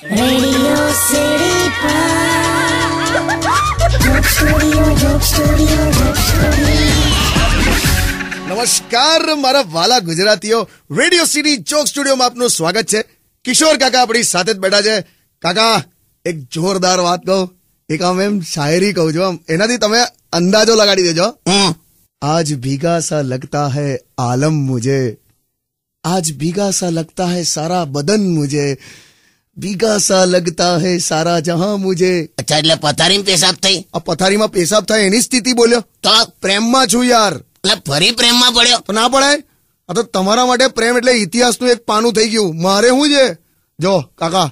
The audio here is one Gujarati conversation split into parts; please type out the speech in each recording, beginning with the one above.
Radio City Joke Studio, Joke Studio, Joke Studio. નમસ્કાર મારા વાલા ગુજરાતીઓ, રેડિયો સિટી જોક સ્ટુડિયોમાં આપનું સ્વાગત છે. કિશોર કાકા આપણી સાથે જ બેઠા છે. કાકા એક જોરદાર વાત કહું, એક આમ એમ શાયરી કહું છું, આમ એનાથી તમે અંદાજો લગાડી દેજો. આજ ભીગા સા લગતા હૈ આલમ મુझे, आज भीगा सा लगता है सारा बदन मुझे, भीगा सा लगता है सारा जहां मुझे. અચ્છા, એટલે પથારીમાં પેશાબ થઈ? આ પથારીમાં પેશાબ થાય એની સ્થિતિ બોલ્યો તો પ્રેમમાં છું યાર. એટલે ફરી પ્રેમમાં પડ્યો? તો ના પડાય. આ તો તમારા માટે પ્રેમ એટલે ઇતિહાસનું એક પાનું થઈ ગયું. મારે શું છે, જો કાકા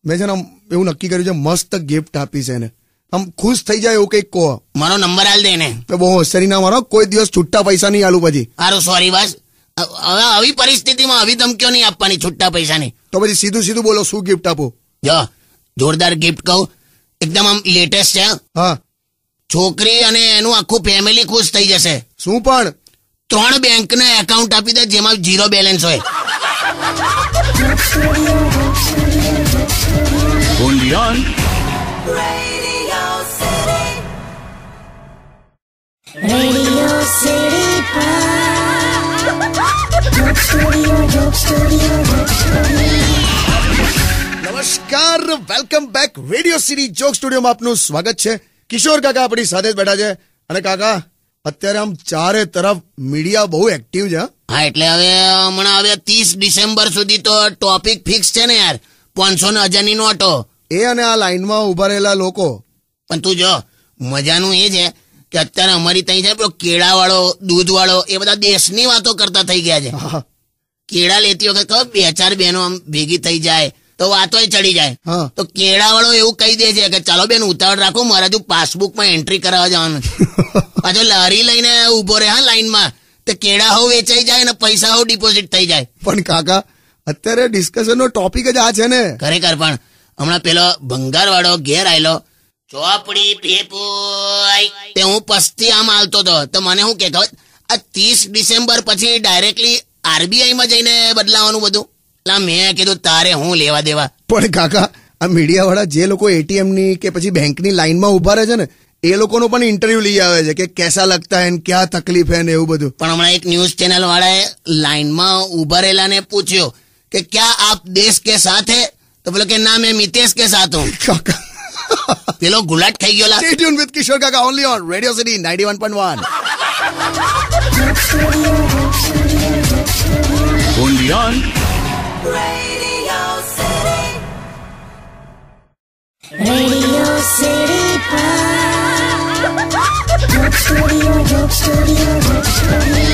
મેં છે ને એવું નક્કી કર્યું છે, મસ્ત ગિફ્ટ આપી છે એને, આમ ખુશ થઈ જાય એવું કઈક કહો. મારો નંબર આલ દે ને. બહુ હોશિયારી ના મારો, કોઈ દિવસ છૂટા પૈસા નહીં આલું પછી. સારું, સોરી બસ. હવે આવી પરિસ્થિતિમાં આવી ધમકીઓ નહીં આપવાની છૂટા પૈસાની. તો પછી સીધું સીધું બોલો, શું ગિફ્ટ આપો? જો જોરદાર ગિફ્ટ કહું, એકદમ આમ લેટેસ્ટ છે. હા, છોકરી અને એનું આખું ફેમિલી ખુશ થઈ જશે. શું પણ? 3 બેંકના એકાઉન્ટ આપી દે જેમાં 0 બેલેન્સ હોય. Radio City Joke Studio, Joke Studio, Joke Studio. નમસ્કાર, welcome back. Radio city joke સ્ટુડિયોમાં આપનું સ્વાગત છે. કિશોર કાકા આપણી સાથે જ બેઠા છે. અને કાકા અત્યારે આમ ચારે તરફ મીડિયા બહુ એક્ટિવ છે. હા, એટલે હવે હમણાં હવે 30 ડિસેમ્બર સુધી તો ટોપિક ફિક્સ છે ને યાર, 500 ને 1000ની નોટો. એ અને આ લાઈનમાં ઉભા રહેલા લોકો. પણ તું જો, મજાનું એ છે કે અત્યારે અમારી ત્યાં છે પેલો કેળાવાળો, દૂધવાળો, એ બધા દેશની વાતો કરતા થઈ ગયા છે. કેળા લેતી વખત ખબર 2-4 બહેનો આમ ભેગી થઈ જાય તો વાતો ચડી જાય. તો કેળાવાળો એવું કહી દે છે કે ચાલો બેન ઉતાવળ રાખો, મારા જો પાસબુકમાં એન્ટ્રી કરાવવા જવાનું. પાછો લારી લઈને ઉભો રહે હા લાઈનમાં, તો કેળા હો વેચાઈ જાય ને પૈસા હો ડિપોઝિટ થઈ જાય. પણ કાકા અત્યારે ડિસ્કશનનો ટોપિક જ આ છે ને. ખરેખર. પણ હમણાં પેલો ભંગારવાળો ઘેર આવેલો, ચોપડી પેપોય તે હું પસ્તી આમ આવતો હતો, તો મને શું કે ખબર, આ 30 ડિસેમ્બર પછી ડાયરેક્ટલી RBI માં જઈને બદલાવાનું બધું. એટલે મેં કીધું તારે હું લેવા દેવા. પણ કાકા આ મીડિયા વાળા જે લોકો ATM ની કે પછી બેંકની લાઈનમાં ઉભા રહે છે ને, એ લોકોનો પણ ઇન્ટરવ્યુ લઈ આવે છે કે કેસા લગતા હે, ક્યાં તકલીફ હે ને એવું બધું. પણ હમણાં એક ન્યૂઝ ચેનલ વાળાએ લાઈનમાં ઉભા રહેલાને પૂછ્યો કે ક્યાં આપ દેશ કે સાથ હે, તો બોલો કે ના મેં મિતેશ કે સાથ હું. કાકા પેલો ગુલાટ ખાઈ ગયો. Stay tuned with Kishore Kaka only on Radio City 91.1. Only on Radio City Joke Studio, Joke Studio, Joke Studio.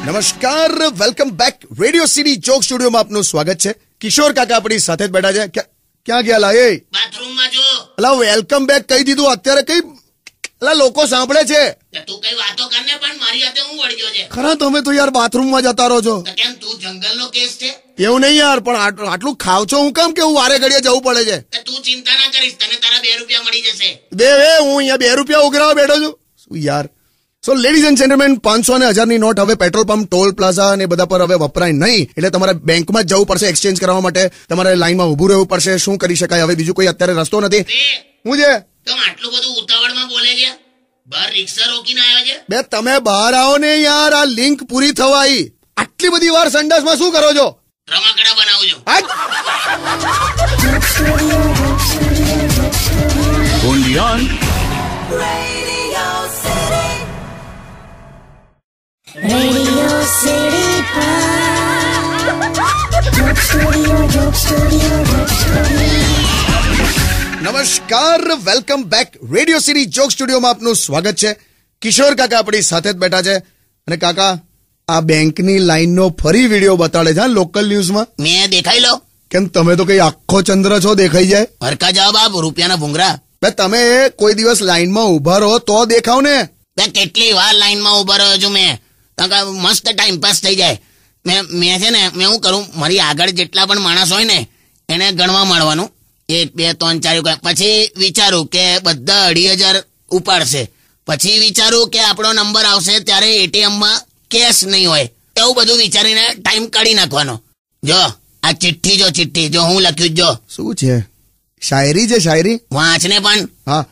નમસ્કાર, welcome back. Radio city joke સ્ટુડિયોમાં આપનું સ્વાગત છે. કિશોર કાકા આપણી સાથે જ બેઠા છે. ક્યાં ગયા લા? એ બાથરૂમમાં જો. અલા વેલકમ બેક કહી દીધું, અત્યારે કઈ અલા લોકો સાંભળે છે. તું કઈ વાતો કરને, પણ મારી હાથે હું વળગ્યો છે. ખરા તમે તો યાર બાથરૂમમાં જતા રહો છો. તો કેમ તું જંગલનો કેસ છે? એવું નહીં યાર, પણ આટલું ખાવ છો હું કામ કે હું વારે ઘડીએ જવું પડે છે. તો તું ચિંતા ના કરીશ, તને તારા 2 રૂપિયા મળી જશે. હું અહીંયા 2 રૂપિયા ઉઘરાવા બેઠો છું શું યાર. સો લેડીઝ એન્ડ જેન્ટલમેન, 500 અને 1000ની નોટ હવે પેટ્રોલ પંપ, ટોલ પ્લાઝા અને બધા પર હવે વપરાય નહીં. એટલે તમારે બેંકમાં જ જવું પડશે એક્સચેન્જ કરવા માટે. તમારે લાઈનમાં ઉભું રહેવું પડશે. શું કરી શકાય હવે, બીજું કોઈ અત્યારે રસ્તો નથી. હું છે તો આટલું બધું ઉતાવળમાં બોલે છે, બહાર રિક્ષા રોકીને આવ્યા છે. બે તમે બહાર આવો ને યાર, આ લિંક પૂરી થવા આવી. આટલી બધી વાર સંડાસમાં શું કરો છો? રમકડા બનાવજો. only on Radio City Joke Studio, Joke Studio, Joke Studio. નમસ્કાર, welcome back. Radio city joke સ્ટુડિયોમાં આપનું સ્વાગત છે. કિશોર કાકા આપણી સાથે જ બેઠા છે. અને કાકા આ બેંકની લાઈનનો ફરી વિડીયો બતાડે છે લોકલ ન્યૂઝમાં. મેં દેખાઈ લો. કેમ તમે તો કઈ આખો ચંદ્ર છો, દેખાઈ જાય. હરકા જવાબ આપ, રૂપિયાના ભૂંગરા. બે તમે કોઈ દિવસ લાઈનમાં ઉભા રહો તો દેખાવ ને. બે કેટલી વાર લાઈનમાં ઉભા રહ્યો છું મેં, મસ્ત ટાઈમ પાસ થઈ જાય. મેં છે ને, મેં શું કરું, મારી આગળ જેટલા પણ માણસ હોય ને એને ગણવા માંડવાનું, 1 2 3 4. પછી વિચારું કે બધા 2500 ઉપાડશે. પછી વિચારું કે આપણો નંબર આવશે ત્યારે ATM માં કેશ નહીં હોય. એવું બધું વિચારીને ટાઈમ કાઢી નાખવાનો. જો આ ચિઠ્ઠી જો હું લખ્યું જો. શું છે? શાયરી છે, શાયરી. વાંચને પણ. હા.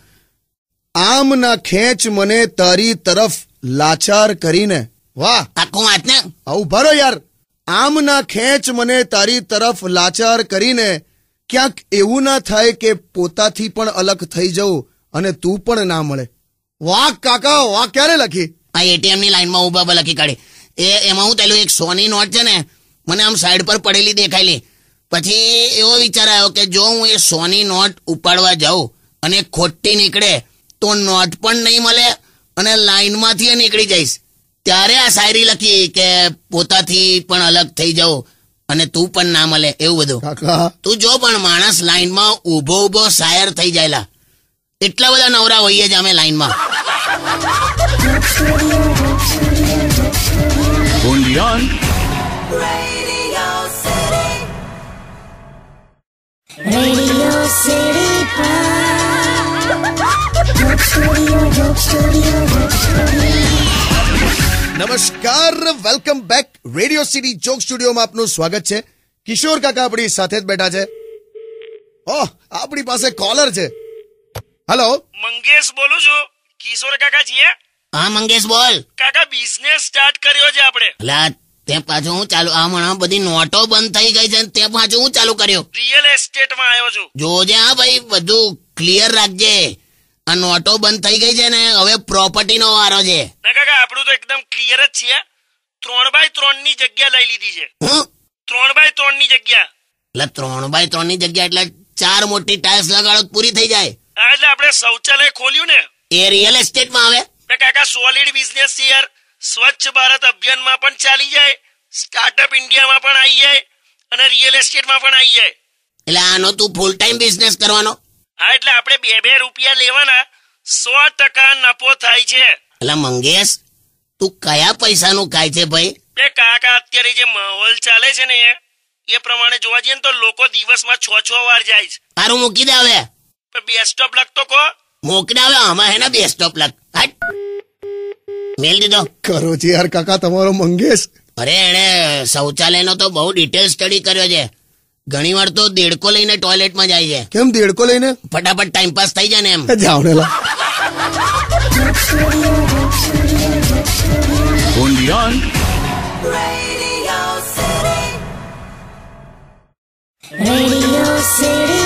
આમ ના ખેંચ મને તારી તરફ લાચાર કરીને. વાહ, આખું વાંચને. આવું ભરો યાર. આમ ના ખેંચ મને તારી તરફ લાચાર કરીને, ક્યાંક એવું ના થાય કે પોતાથી પણ અલગ થઈ જવું અને તું પણ ના મળે. વાહ કાકા વાહ, ક્યારે લખી? આ એટીએમ ની લાઈનમાં ઉભા લખી કાઢી. એમાં હું પેલું એક 100 ની નોટ છે ને, મને આમ સાઈડ પર પડેલી દેખાયેલી. પછી એવો વિચાર આવ્યો કે જો હું એ 100 ની નોટ ઉપાડવા જાઉં અને ખોટી નીકળે તો નોટ પણ નહીં મળે અને લાઈનમાંથી નીકળી જઈશ. ત્યારે આ શાયરી લખી કે પોતાથી પણ અલગ થઈ જાઉં અને તું પણ ના મળે, એવું બધું. કાકા તું જો પણ માણસ લાઈનમાં ઉભો શાયર થઈ જાયેલા. એટલા બધા નવરા હોઈએ જ અમે લાઈનમાં. only on Radio City Joke Studio, Joke Studio, Joke Studio. નમસ્કાર, welcome back. Radio city joke સ્ટુડિયોમાં આપનું સ્વાગત છે. કિશોર કાકા આપણી સાથે જ બેઠા છે. ઓહ, આપણી પાસે કોલર છે. હેલો, મંગેશ બોલું છું. કિશોર કાકા છીએ. હા મંગેશ બોલ. કાકા બિઝનેસ સ્ટાર્ટ કર્યો છે આપણે. એટલે તે પાછું હું ચાલુ, હમણાં બધી નોટો બંધ થઈ ગઈ છે તે પાછું હું ચાલુ કર્યું. રિયલ એસ્ટેટમાં આવ્યો છું. જોજે હા ભાઈ, બધું ક્લિયર રાખજે. આ નોટો બંધ થઈ ગઈ છે ને, હવે પ્રોપર્ટી નો વારો છે. ના કાકા, આપણું તો એકદમ ક્લિયર જ છે. 3x3 ની જગ્યા લઈ લીધી છે. હું 3x3 ની જગ્યા. એટલે 3x3 ની જગ્યા એટલે 4 મોટી ટાઇલ્સ લગાડો તો પૂરી થઈ જાય. હા, એટલે આપણે શૌચાલય ખોલ્યું ને. એ રિયલ એસ્ટેટમાં આવે. ને કાકા સોલિડ બિઝનેસ છે યાર. સ્વચ્છ ભારત અભિયાનમાં પણ ચાલી જાય, સ્ટાર્ટઅપ ઇન્ડિયામાં પણ આવી જાય અને રિયલ એસ્ટેટમાં પણ આવી જાય. એટલે આનો તું ફૂલ ટાઈમ બિઝનેસ કરવાનો. હા, એટલે આપણે 2 રૂપિયા લેવાના, 100% નફો થાય છે. એટલે મંગેશ, તું કયા પૈસાનું ખાય છે ભાઈ? કાકા અત્યારે જે માહોલ ચાલે છે ને એ પ્રમાણે જોવા જઈએ ને તો લોકો દિવસમાં 6 વાર જાય છે. તારું મૂકી દે હવે. બેસ્ટ ઓફ લક તો કહો. મોકલે આવે આમાં હે ને બેસ્ટ ઓફ લક. હટ મેલ દીધો. કરો છે યાર કાકા તમારો મંગેશ. અરે એને શૌચાલયનો તો બહુ ડિટેલ સ્ટડી કર્યો છે. ઘણી વાર તો દેડકો લઈને ટોયલેટમાં જાય છે. કેમ દેડકો લઈને? ફટાફટ ટાઈમ પાસ થઈ જાય ને એમ. જાવડેલા. only on Radio City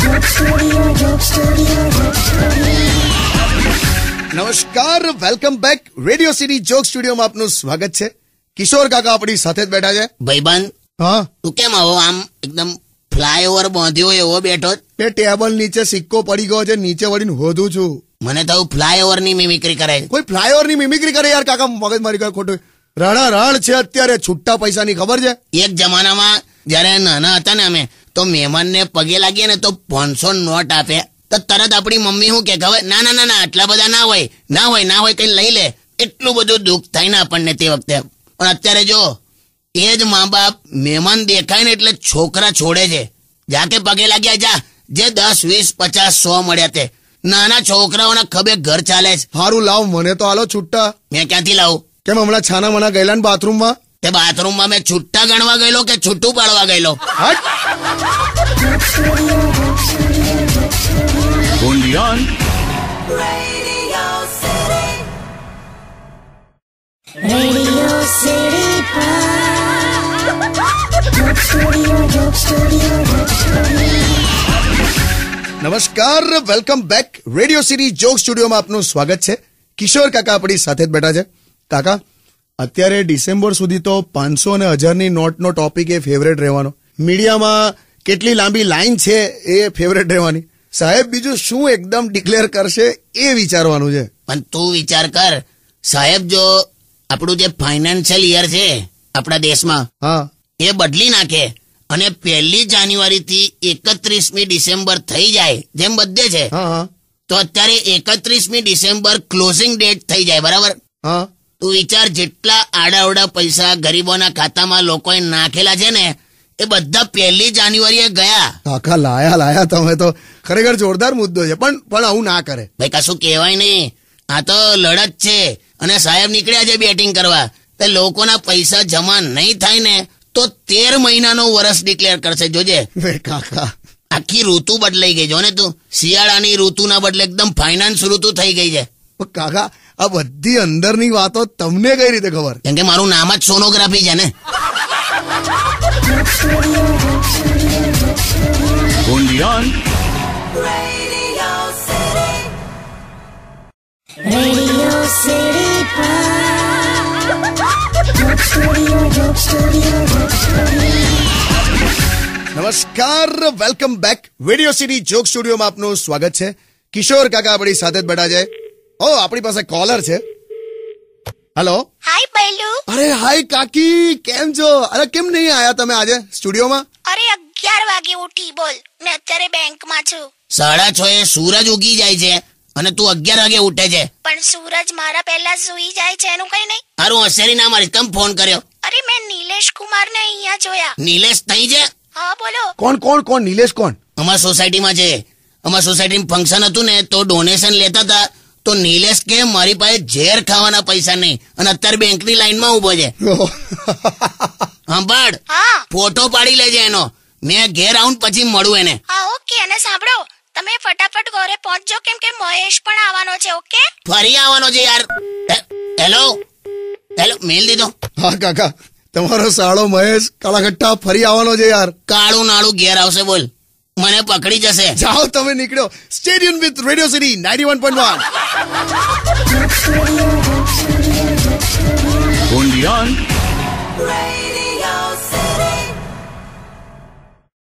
Joke Studio, Joke Studio, Joke Studio. નમસ્કાર, welcome back. Radio city joke સ્ટુડિયોમાં આપનું સ્વાગત છે. કિશોર કાકા આપણી સાથે જ બેઠા છે. ભાઈબંધ, હા, તું કેમ આવો આમ એકદમ ફ્લાયઓવર બાંધ્યો એવો બેઠો? એ ટેબલ નીચે સિક્કો પડી ગયો છે, નીચે વળીને હોધું છું. મને તો ફ્લાયઓવર ની મિમિક્રી કરે. કોઈ ફ્લાયઓવર ની મિમિક્રી કરે યાર કાકા? મગજ મારી ગયો ખોટું. રણારણ છે અત્યારે છૂટા પૈસાની, ખબર છે? એક જમાનામાં જયારે નાના હતા ને અમે, તો મહેમાનને પગે લાગીએ ને તો 500 નોટ આપે તો તરત આપણી મમ્મી શું કે ખબર? ના ના ના ના, આટલા બધા ના હોય કઈ લઈ લે. એટલું બધું દુઃખ થાય ને આપણને તે વખતે. પણ અત્યારે જો એ જ મા બાપ મહેમાન દેખાય ને એટલે છોકરા છોડે છે. જાકે પગે લાગ્યા જા, જે 10, 20, 50, 100 મળ્યા તે નાના છોકરાઓના ખભે ઘર ચાલે છે. હારું લાવ, મને તો આલો છૂટા. મેં ક્યાંથી લાવું? કેમ હમણાં છાના મના ગયેલા ને બાથરૂમમાં? તે બાથરૂમમાં મેં છુટ્ટા ગણવા ગયેલો કે છૂટું પાડવા ગયેલો? હટ. only on Radio City Joke Studio, Joke Studio, Joke Studio. નમસ્કાર, welcome back. Radio city joke સ્ટુડિયોમાં આપનું સ્વાગત છે. કિશોર કાકા આપણી સાથે જ બેઠા છે. કાકા, અત્યારે ડિસેમ્બર સુધી તો 500 અને 1000ની નોટનો ટોપિક એ ફેવરેટ રહેવાનો. મીડિયામાં કેટલી લાંબી લાઈન છે એ ફેવરેટ રહેવાની. સાહેબ બીજું શું એકદમ ડિક્લેર કરશે એ વિચારવાનું છે. પણ તું વિચાર કર સાહેબ, જો આપણું જે ફાઇનાન્શિયલ યર છે આપણા દેશમાં હા, એ બદલી નાખે અને 1 જાન્યુઆરી થી 31મી ડિસેમ્બર થઈ જાય જેમ બધે છે, હા, હા, તો અત્યારે 31મી ડિસેમ્બર ક્લોઝિંગ ડેટ થઈ જાય, બરાબર? હા. તું વિચાર, જેટલા આડાઅવડા પૈસા ગરીબોના ખાતામાં લોકોએ નાખેલા છે ને એ બધા 1 જાન્યુઆરીએ ગયા. કાકા લાયા તમે તો ખરેખર જોરદાર મુદ્દો છે. પણ આવું ના કરે ભાઈ, કશું કહેવાય નહીં. આ તો લડત છે અને સાહેબ નીકળ્યા છે બેટિંગ કરવા. તે લોકોના પૈસા જમા નહીં થાય ને તો 13 મહિનાનો વર્ષ ડિક્લેર કરશે. જોજે બે કાકા આખી ઋતુ બદલાઈ ગઈ. જો ને તું, શિયાળાની ઋતુના બદલે એકદમ ફાઇનાન્સ ઋતુ થઈ ગઈ છે. પણ કાકા આ બધી અંદરની વાતો તમને કઈ રીતે ખબર? કેમ કે મારું નામ જ સોનોગ્રાફી છે ને. Undian. Radio City Joke Studio, Joke Studio, Joke Studio. નમસ્કાર, welcome back. Radio city joke સ્ટુડિયોમાં આપનું સ્વાગત છે. કિશોર કાકા આપણી સાથે જ બેઠા છે. ઓ આપણી પાસે કોલર છે. હેલો. હાય બૈલુ. અરે હાય કાકી, કેમ છો? અરે કેમ નહીં આયા તમે આજે સ્ટુડિયોમાં? અરે 11 વાગે ઉઠી બોલ. મેં અત્યારે બેંકમાં છું. 6:30 સૂરજ ઉગી જાય છે અને તું 11 વાગે ઉઠે છે. પણ સૂરજ મારા પહેલા સૂઈ જાય છે એનું કઈ નહીં. હારું હોશિયારી ના મારી, કેમ ફોન કર્યો? અરે મેં નિલેશ કુમારને અહીંયા જોયા. નિલેશ તઈ છે? હા બોલો. કોણ કોણ કોણ? નિલેશ કોણ? અમારા સોસાયટીમાં છે. અમારા સોસાયટીમાં ફંક્શન હતું ને તો ડોનેશન લેતા હતા. તો નિલેશ કે મારી પાસે ઝેર ખાવાના પૈસા નહીં અને અત્યારે બેંકની લાઈનમાં ઉભો છે. સાંભળ, હા ફોટો પાડી લેજે એનો. મેં ઘેર આવું પછી મળું એને. હા ઓકે. અને સાંભળો, તમે ફટાફટ ઘરે પહોંચજો કેમ કે મહેશ પણ આવવાનો છે. ઓકે. ફરી આવવાનો છે યાર. હેલો હેલો, મેલ દીધો. હા કાકા, તમારો સાળો મહેશ કાળાઘટ્ટા ફરી આવવાનો છે યાર. કાળું નાળું ઘેર આવશે. બોલ, મને પકડી જશે. જાઓ તમે નીકળ્યો. Stay tune with radio city 91.1. Undian. Radio